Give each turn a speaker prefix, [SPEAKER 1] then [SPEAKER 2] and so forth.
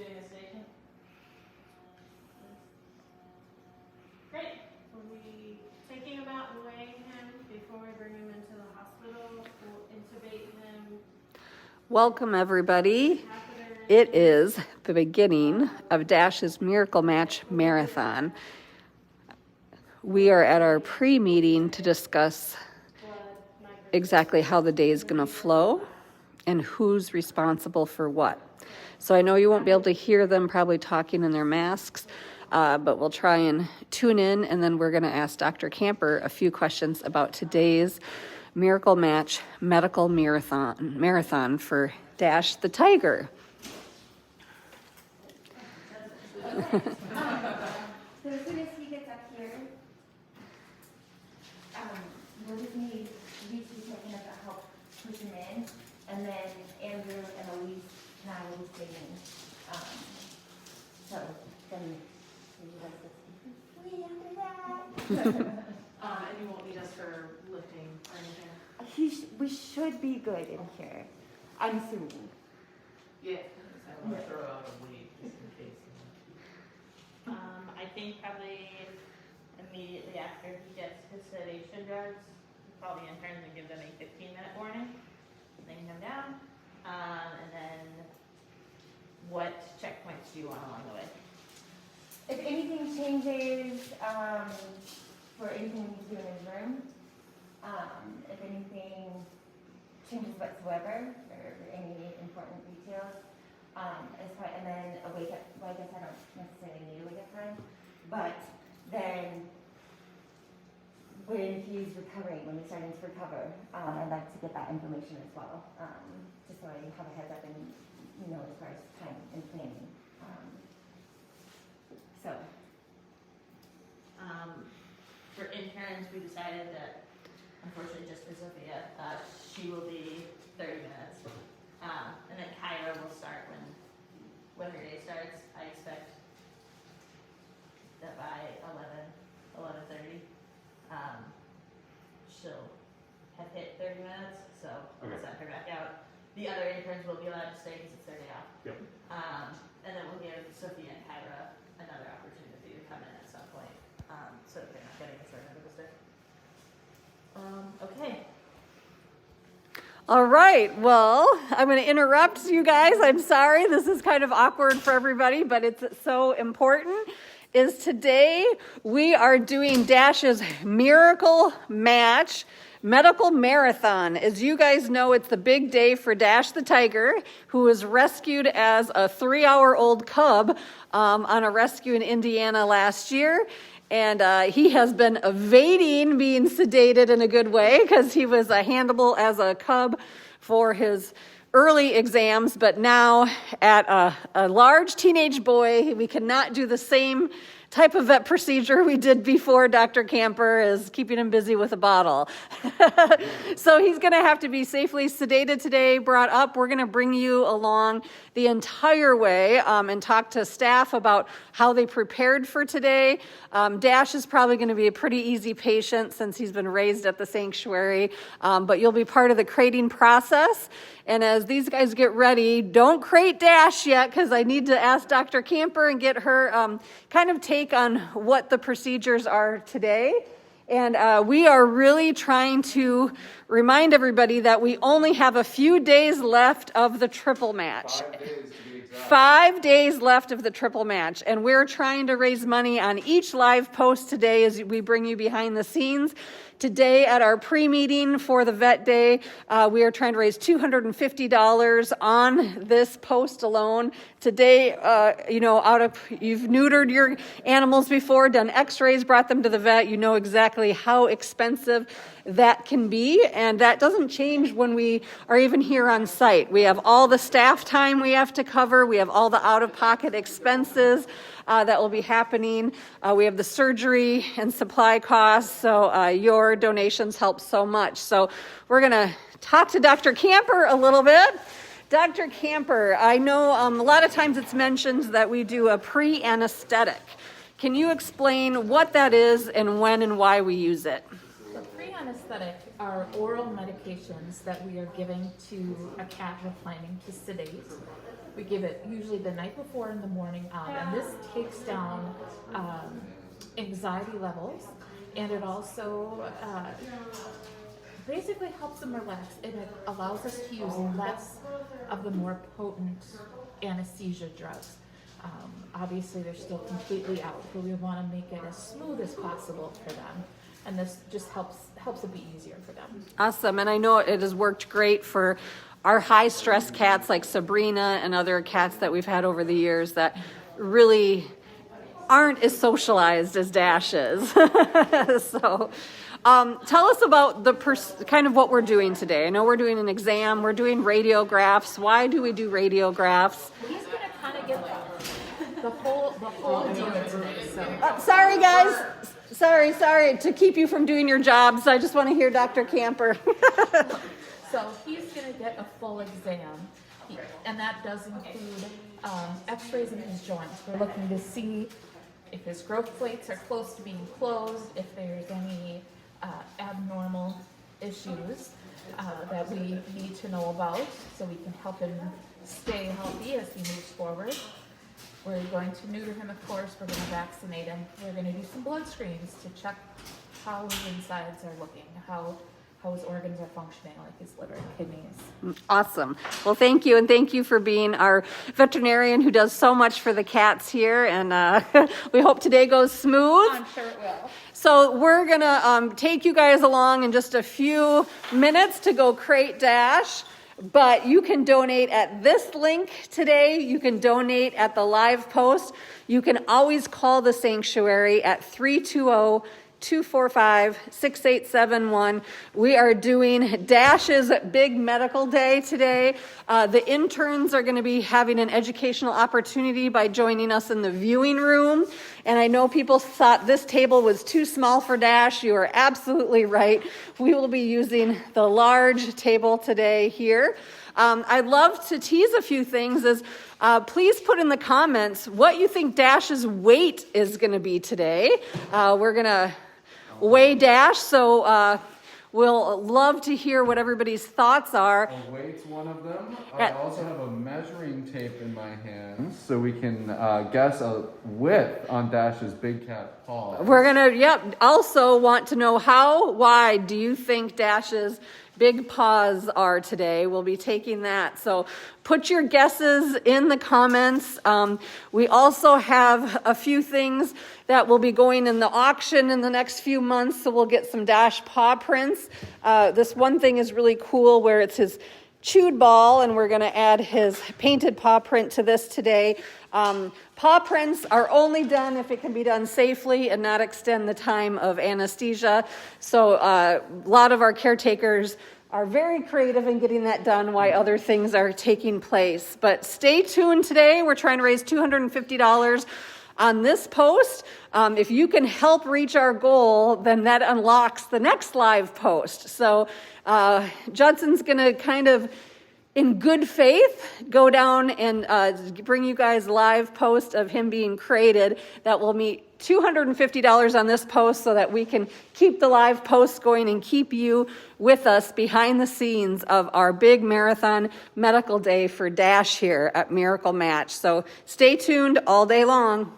[SPEAKER 1] doing a sedation? Great. We'll be taking him out and weighing him before we bring him into the hospital. We'll intubate him.
[SPEAKER 2] Welcome, everybody. It is the beginning of Dash's Miracle Match Marathon. We are at our pre-meeting to discuss exactly how the day is going to flow and who's responsible for what. So I know you won't be able to hear them probably talking in their masks, but we'll try and tune in, and then we're going to ask Dr. Camper a few questions about today's Miracle Match medical marathon for Dash the Tiger.
[SPEAKER 3] So as soon as he gets up here, we'll just need Elise to be taking up to help push him in, and then Andrew and Elise and I will be singing. So then you guys get to after that.
[SPEAKER 1] And you won't need us for lifting or anything?
[SPEAKER 3] We should be good in here, I'm assuming.
[SPEAKER 1] Yeah.
[SPEAKER 4] I want to throw out a weight just in case.
[SPEAKER 5] I think probably immediately after he gets his sedation drugs, call the interns and give them a 15-minute warning. They can come down. And then what checkpoints do you want along the way?
[SPEAKER 3] If anything changes, for anything we do in his room, if anything changes whatsoever, or any important details, and then a wake-up, well, I guess I don't necessarily need a wake-up time, but then when he's recovering, when he's starting to recover, I'd like to get that information as well, just so I have a heads up and know as far as time and planning.
[SPEAKER 5] For interns, we decided that, unfortunately, just for Sophia, she will be 30 minutes. And then Kyra will start when her day starts. I expect that by 11:30, she'll have hit 30 minutes, so we'll send her back out. The other interns will be allowed to stay because it's their day off.
[SPEAKER 4] Yep.
[SPEAKER 5] And then we'll give Sophia and Kyra another opportunity to come in at some point, so that they're not getting a short end of the stick. Okay.
[SPEAKER 2] All right, well, I'm going to interrupt you guys. I'm sorry. This is kind of awkward for everybody, but it's so important. Is today we are doing Dash's Miracle Match medical marathon. As you guys know, it's the big day for Dash the Tiger, who was rescued as a 3-hour-old cub on a rescue in Indiana last year. And he has been evading being sedated in a good way because he was handleable as a cub for his early exams. But now at a large teenage boy, we cannot do the same type of vet procedure we did before. Dr. Camper is keeping him busy with a bottle. So he's going to have to be safely sedated today, brought up. We're going to bring you along the entire way and talk to staff about how they prepared for today. Dash is probably going to be a pretty easy patient since he's been raised at the sanctuary, but you'll be part of the crating process. And as these guys get ready, don't crate Dash yet because I need to ask Dr. Camper and get her kind of take on what the procedures are today. And we are really trying to remind everybody that we only have a few days left of the triple match.
[SPEAKER 4] 5 days to be exact.
[SPEAKER 2] 5 days left of the triple match. And we're trying to raise money on each live post today as we bring you behind the scenes. Today at our pre-meeting for the vet day, we are trying to raise $250 on this post alone. Today, you've neutered your animals before, done x-rays, brought them to the vet. You know exactly how expensive that can be, and that doesn't change when we are even here on site. We have all the staff time we have to cover. We have all the out-of-pocket expenses that will be happening. We have the surgery and supply costs, so your donations help so much. So we're going to talk to Dr. Camper a little bit. Dr. Camper, I know a lot of times it's mentioned that we do a pre-anesthetic. Can you explain what that is and when and why we use it?
[SPEAKER 1] The pre-anesthetic
[SPEAKER 6] are oral medications that we are giving to a cat we're planning to sedate. We give it usually the night before in the morning and this takes down anxiety levels, and it also basically helps them relax, and it allows us to use less of the more potent anesthesia drugs. Obviously they're still completely out, but we want to make it as smooth as possible for them, and this just helps it be easier for them.
[SPEAKER 2] Awesome. And I know it has worked great for our high stress cats like Sabrina and other cats that we've had over the years that really aren't as socialized as Dash is. So tell us about the kind of what we're doing today. I know we're doing an exam, we're doing radiographs. Why do we do radiographs?
[SPEAKER 6] He's going to kind of get the whole deal today. So.
[SPEAKER 2] Sorry guys, sorry to keep you from doing your jobs. I just want to hear Dr. Camper.
[SPEAKER 6] So he's going to get a full exam, and that does include x-rays in his joints. We're looking to see if his growth plates are close to being closed, if there's any abnormal issues that we need to know about so we can help him stay healthy as he moves forward. We're going to neuter him, of course. We're going to vaccinate him. We're going to do some blood screens to check how his insides are looking, how his organs are functioning, like his liver and kidneys.
[SPEAKER 2] Awesome. Well, thank you. And thank you for being our veterinarian who does so much for the cats here. And we hope today goes smooth.
[SPEAKER 6] I'm sure it will.
[SPEAKER 2] So we're going to take you guys along in just a few minutes to go crate Dash. But you can donate at this link today. You can donate at the live post. You can always call the sanctuary at 320-245-6871. We are doing Dash's big medical day today. The interns are going to be having an educational opportunity by joining us in the viewing room. And I know people thought this table was too small for Dash. You are absolutely right. We will be using the large table today here. I'd love to tease a few things. Please put in the comments what you think Dash's weight is going to be today. We're going to weigh Dash, so we'll love to hear what everybody's thoughts are.
[SPEAKER 7] A weight's one of them. I also have a measuring tape in my hands so we can guess a width on Dash's big cat paw.
[SPEAKER 2] We're going to, also want to know how wide do you think Dash's big paws are today. We'll be taking that. So put your guesses in the comments. We also have a few things that will be going in the auction in the next few months. So we'll get some Dash paw prints. This one thing is really cool where it's his chewed ball, and we're going to add his painted paw print to this today. Paw prints are only done if it can be done safely and not extend the time of anesthesia. So a lot of our caretakers are very creative in getting that done while other things are taking place. But stay tuned today. We're trying to raise $250 on this post. If you can help reach our goal, then that unlocks the next live post. So Judson's going to kind of, in good faith, go down and bring you guys live post of him being created that will meet $250 on this post so that we can keep the live posts going and keep you with us behind the scenes of our big marathon medical day for Dash here at Miracle Match. So stay tuned all day long.